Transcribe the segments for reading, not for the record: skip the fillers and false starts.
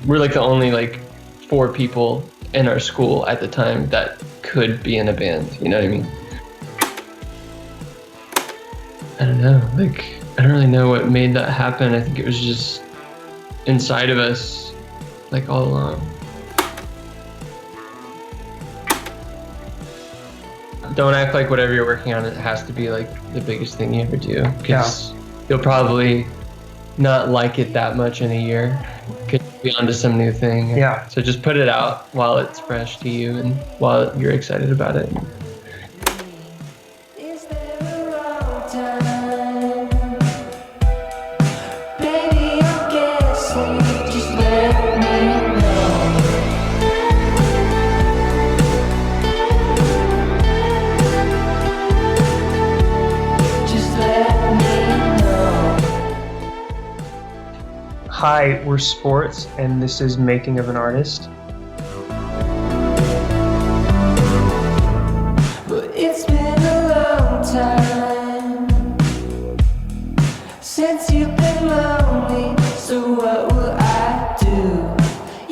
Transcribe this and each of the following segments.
we're like the only like 4 people in our school at the time that could be in a band. You know what I mean? I don't know. Like, I don't really know what made that happen. I think it was just inside of us, like all along. Don't act like whatever you're working on, it has to be like the biggest thing you ever do, because you'll probably not like it that much in a year. Could be onto some new thing. Yeah. So just put it out while it's fresh to you and while you're excited about it. Is there a wrong time? Baby, I'm guessing. Just let me know. Just let me know. Hi, we're Sports, and this is Making of an Artist. But it's been a long time since you've been lonely. So what will I do?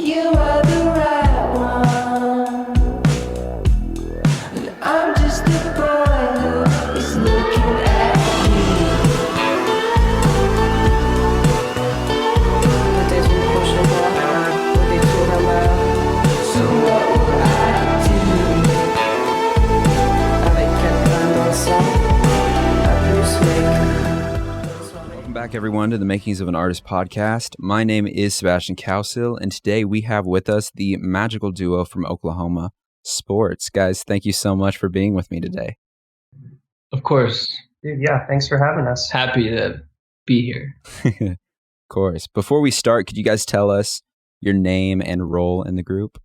You are the right one, and I'm just the boy who is looking at you. Peut-être une prochaine fois, au détour d'un bar, So what will I do? avec quelqu'un dans le sang. À plus, mec. Welcome back, everyone, to the Makings of an Artist podcast. My name is Sebastian Cowsill, and today we have with us the magical duo from Oklahoma, Sports. Guys, thank you so much for being with me today. Of course, Dude, yeah, thanks for having us. happy to be here. Of course. Before we start, could you guys tell us your name and role in the group?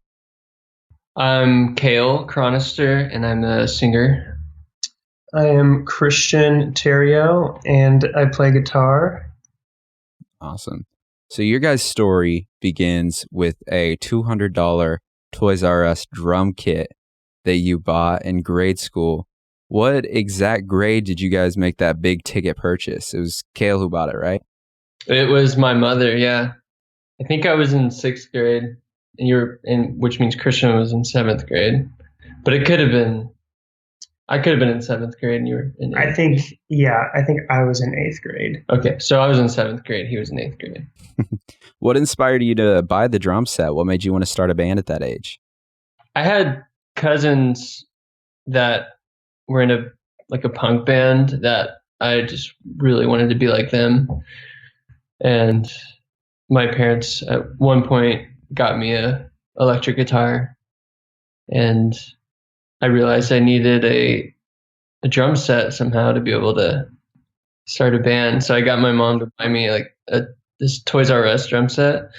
I'm Kale Chronister, and I'm the singer. I am Christian Terrio, and I play guitar. Awesome. So your guys' story begins with a $200 Toys R Us drum kit that you bought in grade school. What exact grade did you guys make that big ticket purchase? It was Kale who bought it, right? It was my mother, yeah. I think I was in 6th grade, and you were in, which means Christian was in 7th grade. But it could have been, I could have been in 7th grade, and you were in 8th I think I was in 8th grade. Okay, so I was in 7th grade. He was in 8th grade. What inspired you to buy the drum set? What made you want to start a band at that age? I had cousins that were in a punk band that I just really wanted to be like them. And my parents at one point got me a electric guitar, and I realized I needed a drum set somehow to be able to start a band. So I got my mom to buy me like this Toys R Us drum set.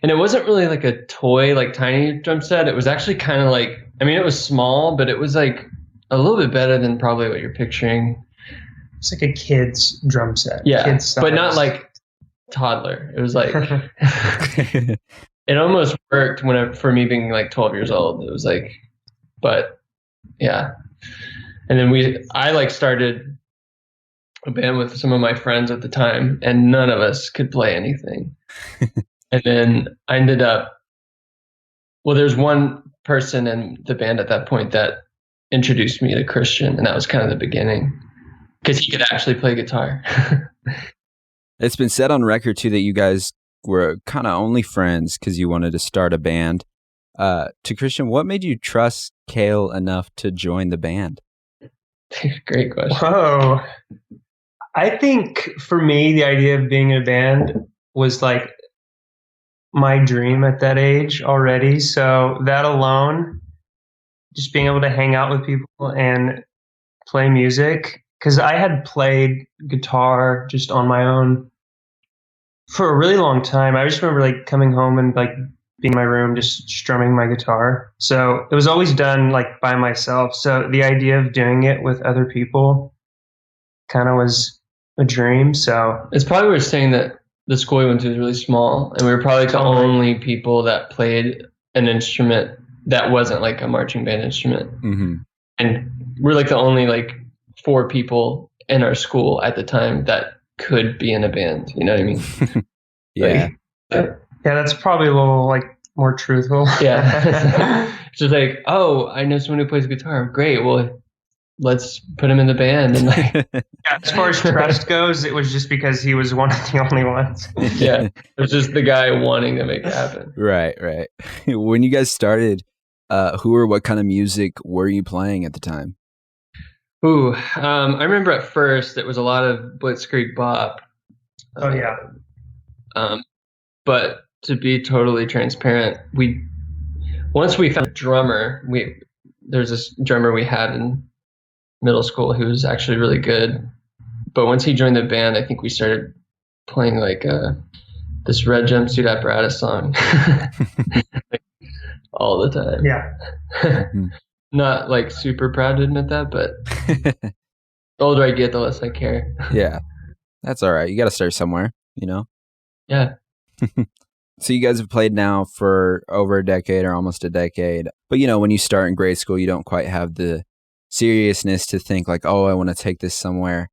And it wasn't really like a toy, like tiny drum set. It was actually kind of like, I mean, it was small, but it was like a little bit better than probably what you're picturing. It's like a kid's drum set. Yeah, Kid's but not size. like toddler. It was like, it almost worked for me being like 12 years old. It was like, but yeah. And then I like started a band with some of my friends at the time, and none of us could play anything. And then I ended up, well, there's one person in the band at that point that introduced me to Christian, and that was kind of the beginning, because he could actually play guitar. It's been said on record, too, that you guys were kind of only friends because you wanted to start a band. To Christian, what made you trust Kale enough to join the band? Great question. Whoa. I think for me, the idea of being in a band was like my dream at that age already. So that alone, just being able to hang out with people and play music, because I had played guitar just on my own for a really long time. I just remember like coming home and like being in my room just strumming my guitar. So it was always done like by myself. So the idea of doing it with other people kind of was a dream. So It's probably worth saying that the school we went to was really small, and we were probably the only people that played an instrument that wasn't like a marching band instrument. Mm-hmm. And we're like the only like 4 people in our school at the time that could be in a band. You know what I mean? Yeah. yeah, Yeah, that's probably a little like more truthful. Yeah. It's just like, oh, I know someone who plays guitar. Great. Well, let's put him in the band. And like, Yeah, as far as trust goes, it was just because he was one of the only ones. yeah, it was just the guy wanting to make it happen. Right. When you guys started, who or what kind of music were you playing at the time? Ooh, I remember at first it was a lot of Blitzkrieg Bop. Oh yeah. But to be totally transparent, once we found a drummer, there's this drummer we had in middle school who was actually really good. But once he joined the band, I think we started playing like this Red Jumpsuit Apparatus song like, all the time. Yeah. Not like super proud to admit that, but the older I get, the less I care. Yeah, that's all right. You got to start somewhere, you know? Yeah. So you guys have played now for over a decade or almost a decade. But, you know, when you start in grade school, you don't quite have the seriousness to think like, oh, I want to take this somewhere.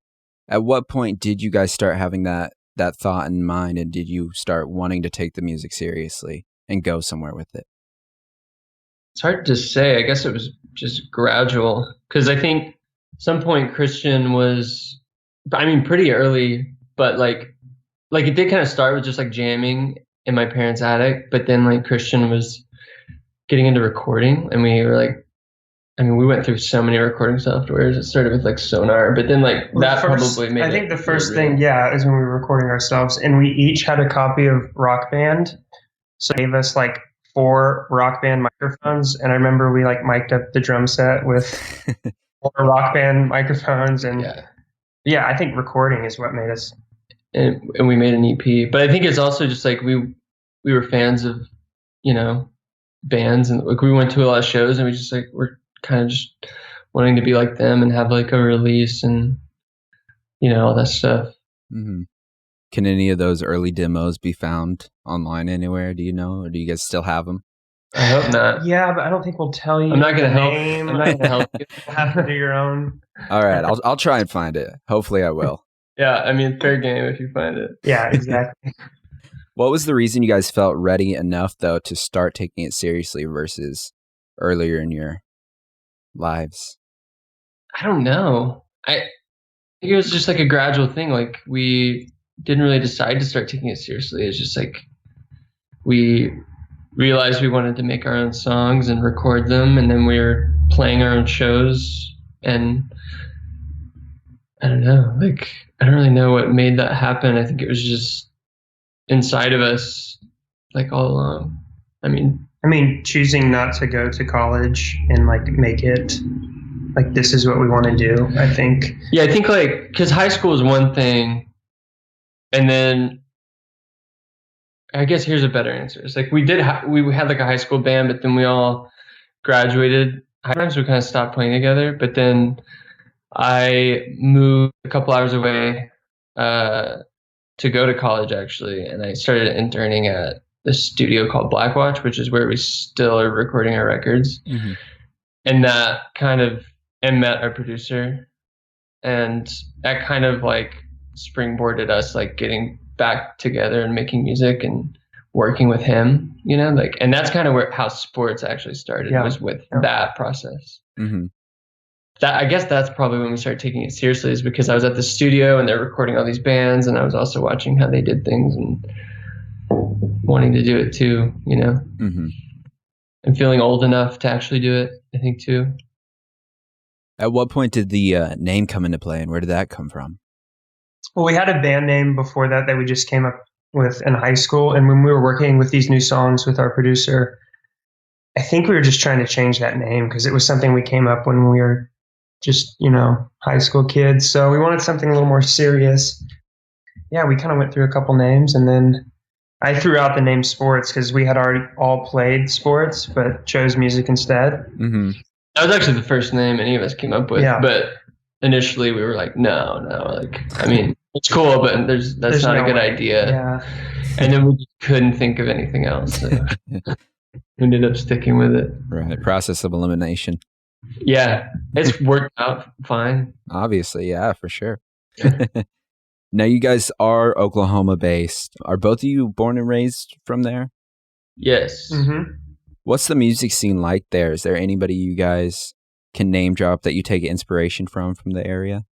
At what point did you guys start having that thought in mind, and did you start wanting to take the music seriously and go somewhere with it? It's hard to say. I guess it was just gradual, because I think some point Christian was, I mean, pretty early, but like it did kind of start with just like jamming in my parents' attic, but then like Christian was getting into recording, and we were like, I mean, we went through so many recording softwares. It started with like Sonar, but then like probably made I think it the first real. thing, yeah, is when we were recording ourselves, and we each had a copy of Rock Band. So they gave us like 4 Rock Band microphones, and I remember we like mic'd up the drum set with 4 Rock Band microphones, and yeah, I think recording is what made us. And we made an EP. But I think it's also just like we were fans of, you know, bands, and like we went to a lot of shows, and we just like we're kind of just wanting to be like them and have like a release and, you know, all that stuff. Mm-hmm. Can any of those early demos be found online anywhere? Do you know, or do you guys still have them? I hope not. Yeah, but I don't think we'll tell you. I'm not gonna the help. name. I'm not gonna help you. You'll have to do your own. All right, I'll try and find it. Hopefully, I will. Yeah, I mean, fair game if you find it. Yeah, exactly. What was the reason you guys felt ready enough, though, to start taking it seriously versus earlier in your lives? I don't know. I think it was just like a gradual thing. Like we didn't really decide to start taking it seriously. It's just like we realized we wanted to make our own songs and record them, and then we were playing our own shows, and I don't know, like I don't really know what made that happen. I think it was just inside of us, like all along. I mean, choosing not to go to college and like make it like this is what we want to do. I think. Yeah, I think like because high school is one thing, and then I guess here's a better answer. It's like we had like a high school band, but then we all graduated. Sometimes we kind of stopped playing together, but then I moved a couple hours away to go to college actually, and I started interning at this studio called Blackwatch, which is where we still are recording our records. Mm-hmm. And that kind of, and met our producer, and that kind of like springboarded us like getting back together and making music and working with him, you know, like, and that's kind of how sports actually started, was with that process. Mm-hmm. That, I guess that's probably when we started taking it seriously, is because I was at the studio and they're recording all these bands, and I was also watching how they did things and wanting to do it too, you know, mm-hmm. and feeling old enough to actually do it, I think too. At what point did the name come into play, and where did that come from? Well, we had a band name before that we just came up with in high school. And when we were working with these new songs with our producer, I think we were just trying to change that name because it was something we came up when we were just, you know, high school kids. So we wanted something a little more serious. Yeah, we kind of went through a couple names, and then I threw out the name Sports because we had already all played sports, but chose music instead. Mm-hmm. That was actually the first name any of us came up with. Yeah. But initially we were like, no, like, I mean, it's cool, but that's not no a good way. idea. Yeah. And then we just couldn't think of anything else. So we ended up sticking with it. Right. Process of elimination. Yeah, it's worked out fine. Obviously, yeah, for sure. Now you guys are Oklahoma based. Are both of you born and raised from there? Yes. Mm-hmm. What's the music scene like there? Is there anybody you guys can name drop that you take inspiration from the area?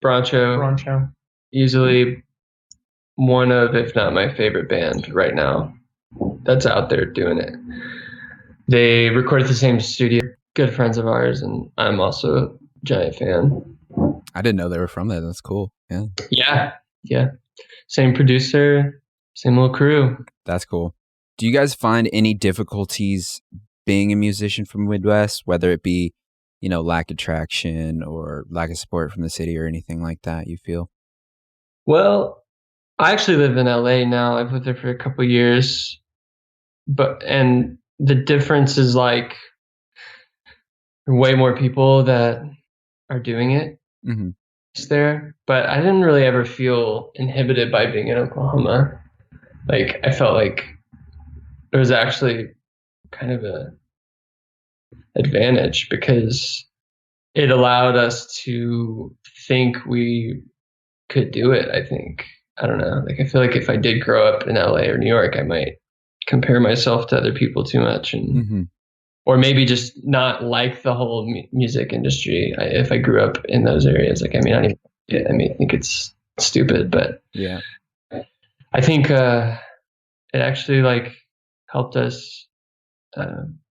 Broncho, Rancho. easily one of, if not my favorite band right now that's out there doing it. They record at the same studio, good friends of ours, and I'm also a giant fan. I didn't know they were from there. That's cool. Yeah. Yeah. Same producer, same little crew. That's cool. Do you guys find any difficulties being a musician from Midwest, whether it be, lack of traction or lack of support from the city or anything like that, you feel? Well, I actually live in LA now. I've lived there for a couple of years. And the difference is like way more people that are doing it Mm-hmm. there. But I didn't really ever feel inhibited by being in Oklahoma. Like I felt like it was actually kind of a advantage because it allowed us to think we could do it. I think. I don't know. Like I feel like if I did grow up in LA or New York, I might compare myself to other people too much, and or maybe just not like the whole music industry. If I grew up in those areas, like I think it's stupid, but yeah, I think it actually like helped us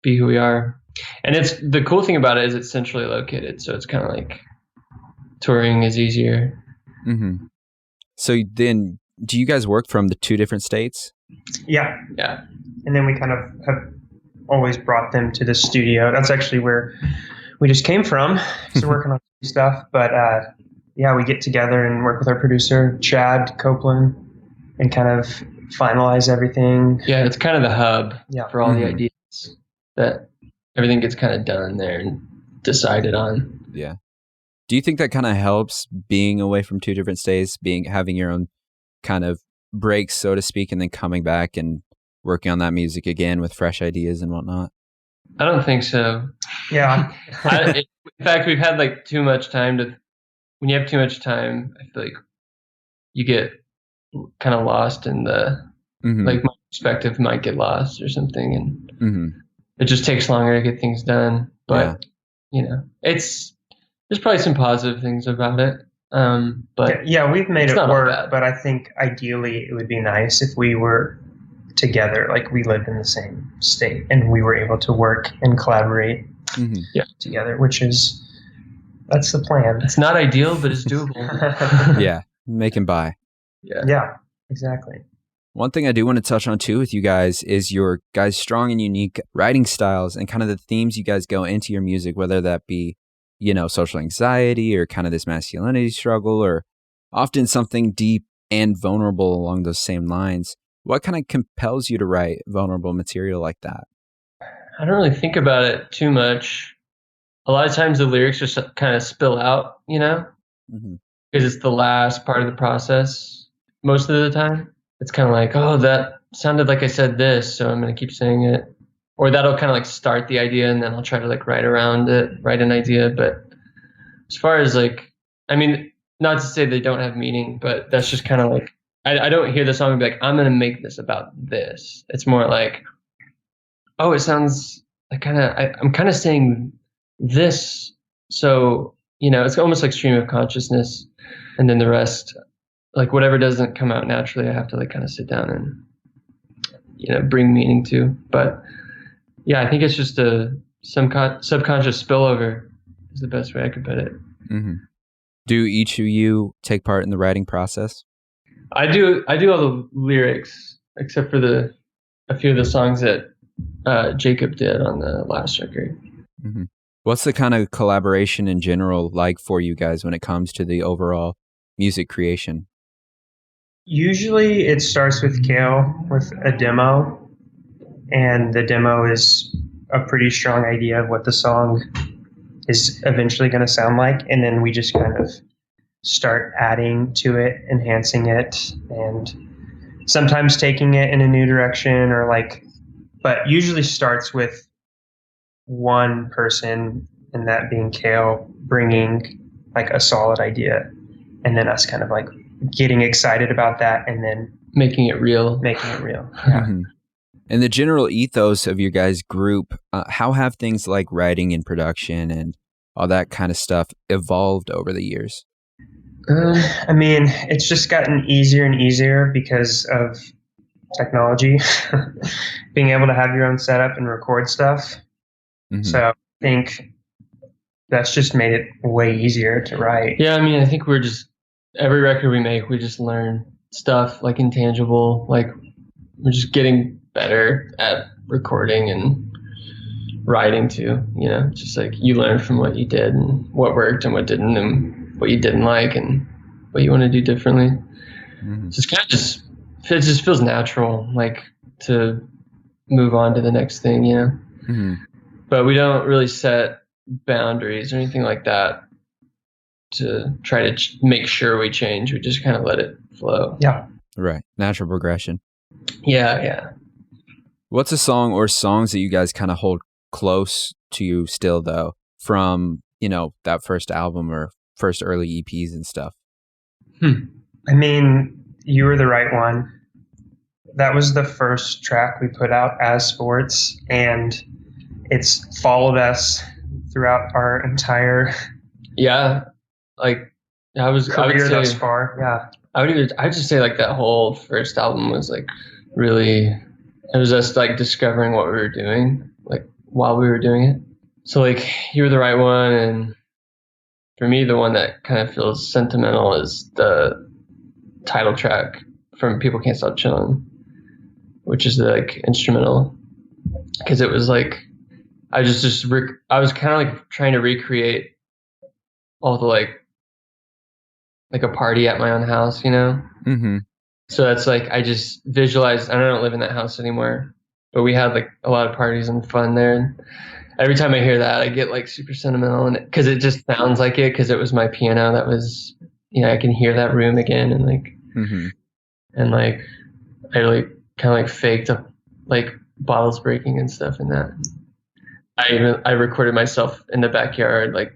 be who we are. And it's the cool thing about it is it's centrally located, so it's kind of like touring is easier. Mm-hmm. So then, do you guys work from the two different states? Yeah. Yeah. And then we kind of have always brought them to the studio. That's actually where we just came from. So working on stuff. But yeah, we get together and work with our producer, Chad Copeland, and kind of finalize everything. Yeah, it's kind of the hub for all the Mhm. ideas that everything gets kind of done there and decided on. Yeah. Do you think that kind of helps being away from two different states, having your own kind of breaks, so to speak, and then coming back and working on that music again with fresh ideas and whatnot? I don't think so. Yeah. In fact, we've had like too much time when you have too much time, I feel like you get kind of lost in like my perspective might get lost or something. And it just takes longer to get things done. But, there's probably some positive things about it. But yeah, we've made it's it not all work, bad. but I think ideally it would be nice if we were together, like we lived in the same state and we were able to work and collaborate together, that's the plan. It's not ideal, but it's doable. Yeah, make 'em buy. Yeah, exactly. One thing I do want to touch on too with you guys is your guys' strong and unique writing styles and kind of the themes you guys go into your music, whether that be, social anxiety or kind of this masculinity struggle or often something deep and vulnerable along those same lines. What kind of compels you to write vulnerable material like that? I don't really think about it too much. A lot of times the lyrics just kind of spill out, because it's the last part of the process. Most of the time, it's kind of like, oh, that sounded like I said this, so I'm going to keep saying it. Or that'll kind of like start the idea, and then I'll try to like write around it, write an idea. But as far as like, not to say they don't have meaning, but that's just kind of like, I don't hear the song and be like, I'm going to make this about this. It's more like, oh, it sounds like I'm kind of saying this. So, it's almost like stream of consciousness. And then the rest, like whatever doesn't come out naturally, I have to like kind of sit down and, bring meaning to. But yeah, I think it's just a subconscious spillover is the best way I could put it. Mm-hmm. Do each of you take part in the writing process? I do all the lyrics, except for a few of the songs that Jacob did on the last record. Mm-hmm. What's the kind of collaboration in general like for you guys when it comes to the overall music creation? Usually it starts with Kale with a demo, and the demo is a pretty strong idea of what the song is eventually going to sound like, and then we just kind of start adding to it, enhancing it, and sometimes taking it in a new direction but usually starts with one person, and that being Kale bringing like a solid idea, and then us kind of like getting excited about that and then Making it real. making it real. Yeah. Mhm. And the general ethos of your guys' group, how have things like writing and production and all that kind of stuff evolved over the years? I mean, it's just gotten easier and easier because of technology, being able to have your own setup and record stuff. Mhm. So I think that's just made it way easier to write. Yeah, I mean, I think we're just every record we make, we just learn stuff like intangible. Like we're just getting better at recording and writing too. You know, just like you learn from what you did and what worked and what didn't, and what you didn't like and what you want to do differently. Mhm. Just kind of it just feels natural, like to move on to the next thing. You know, Mhm. but we don't really set boundaries or anything like that to try to make sure we change. We just kind of let it flow. Yeah. Right. Natural progression. Yeah. What's a song or songs that you guys kind of hold close to you still, though, from, that first album or first early EPs and stuff? I mean, You Were the Right One. That was the first track we put out as Sports, and it's followed us throughout our entire Yeah. Like I would career thus say, far. Yeah. I'd just say like that whole first album was like really, it was us like discovering what we were doing, like while we were doing it. So like You Were the Right One, and for me, the one that kind of feels sentimental is the title track from People Can't Stop Chillin', which is the like instrumental, because it was like I was kind of like trying to recreate all the like a party at my own house, you know. Mm-hmm. So that's like I just visualized. I don't live in that house anymore, but we had like a lot of parties and fun there. And every time I hear that, I get like super sentimental, and because it just sounds like it, because it was my piano that was, I can hear that room again, and like, Mm-hmm. and like I like kind of like faked up like bottles breaking and stuff in that. I recorded myself in the backyard like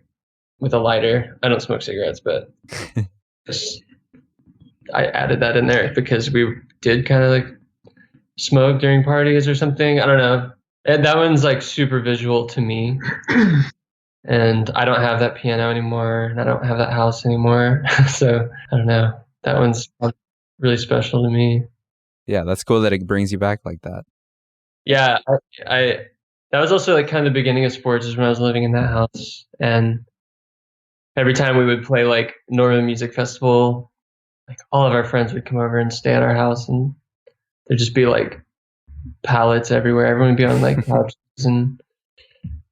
with a lighter. I don't smoke cigarettes, but just, I added that in there because we did kind of like smoke during parties or something. I don't know. And that one's like super visual to me. And I don't have that piano anymore, and I don't have that house anymore. So I don't know. That one's really special to me. Yeah, that's cool that it brings you back like that. Yeah, I that was also like kind of the beginning of Sports, is when I was living in that house, and every time we would play like Northern Music Festival, like all of our friends would come over and stay at our house, and there'd just be like pallets everywhere. Everyone would be on like couches, and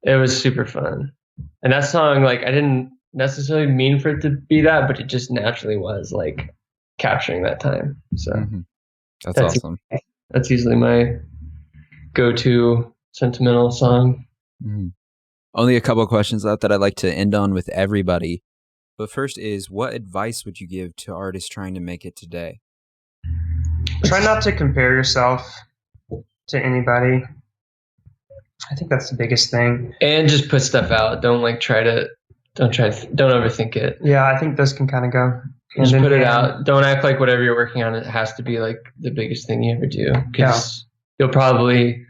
it was super fun. And that song, like I didn't necessarily mean for it to be that, but it just naturally was like capturing that time. So Mhm. That's That's- awesome. that's usually my go-to sentimental song. Mhm. Only a couple of questions left that I'd like to end on with everybody. But first is, what advice would you give to artists trying to make it today? Try not to compare yourself to anybody. I think that's the biggest thing. And just put stuff out. Don't overthink it. Yeah, I think those can kind of go Just hand in put it hand. out. Don't act like whatever you're working on, it has to be like the biggest thing you ever do, because you'll probably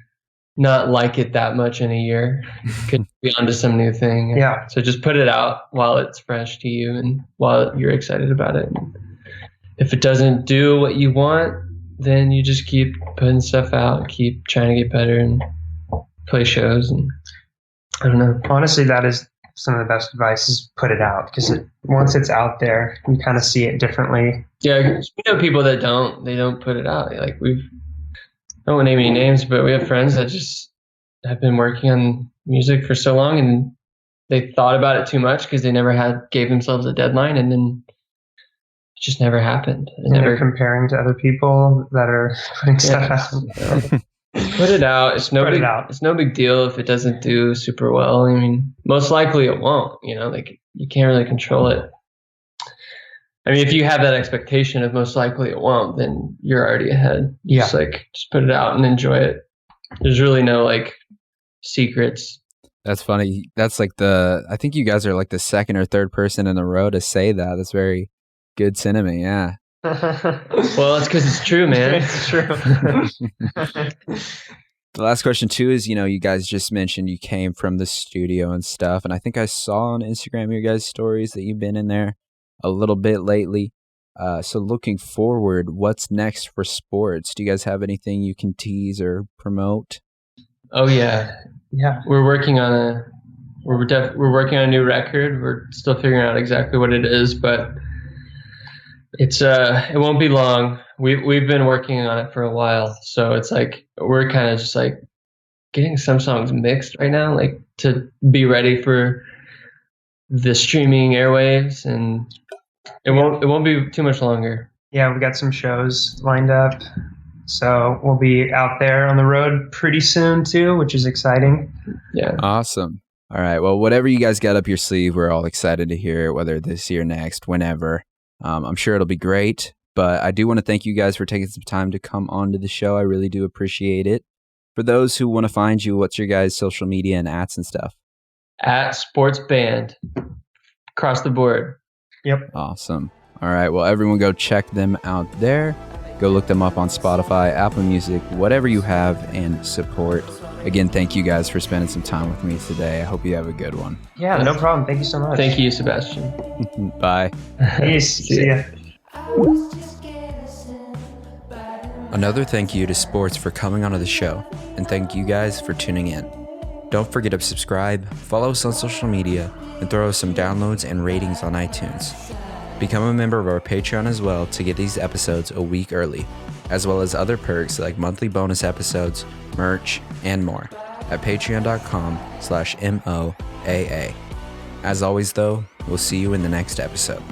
not like it that much in a year. Could be onto some new thing. Yeah. So just put it out while it's fresh to you and while you're excited about it. If it doesn't do what you want, then you just keep putting stuff out, keep trying to get better and play shows. And I don't know. Honestly, that is some of the best advice, is put it out, because once it's out there, you kind of see it differently. Yeah, we know people that they don't put it out. Like I don't want to name any names, but we have friends that just have been working on music for so long, and they thought about it too much because they never gave themselves a deadline, and then it just never happened. It And never they're comparing to other people that are putting stuff out. Put it out. It's no Put it big. out. It's no big deal if it doesn't do super well. I mean, most likely it won't. Like you can't really control it. I mean, if you have that expectation of most likely it won't, then you're already ahead. Yeah. Just put it out and enjoy it. There's really no like secrets. That's funny. That's like I think you guys are like the second or third person in a row to say that. That's very good sentiment. Yeah. Well, it's because it's true, man. It's true. The last question too is, you guys just mentioned you came from the studio and stuff, and I think I saw on Instagram your guys' stories that you've been in there a little bit lately. So looking forward, what's next for sports? Do you guys have anything you can tease or promote? Oh yeah, Yeah. we're working on a new record. We're still figuring out exactly what it is, but it's it won't be long. We've been working on it for a while, so it's like we're kind of just like getting some songs mixed right now, like to be ready for the streaming airwaves, and it won't be too much longer. Yeah, we got some shows lined up. So we'll be out there on the road pretty soon too, which is exciting. Yeah. Awesome. All right. Well, whatever you guys got up your sleeve, we're all excited to hear it, whether this year, next, whenever. I'm sure it'll be great. But I do want to thank you guys for taking some time to come onto the show. I really do appreciate it. For those who want to find you, what's your guys' social media and ats and stuff? At Sports Band, across the board. Yep. Awesome. All right. Well, everyone go check them out there. Go look them up on Spotify, Apple Music, whatever you have, and support. Again, thank you guys for spending some time with me today. I hope you have a good one. Yeah, no problem. Thank you so much. Thank you, Sebastian. Bye. Peace. See ya. I was just guessing, but Another thank you to Sports for coming onto the show, and thank you guys for tuning in. Don't forget to subscribe, follow us on social media, and throw us some downloads and ratings on iTunes. Become a member of our Patreon as well to get these episodes a week early, as well as other perks like monthly bonus episodes, merch, and more at patreon.com/MOAA. As always though, we'll see you in the next episode.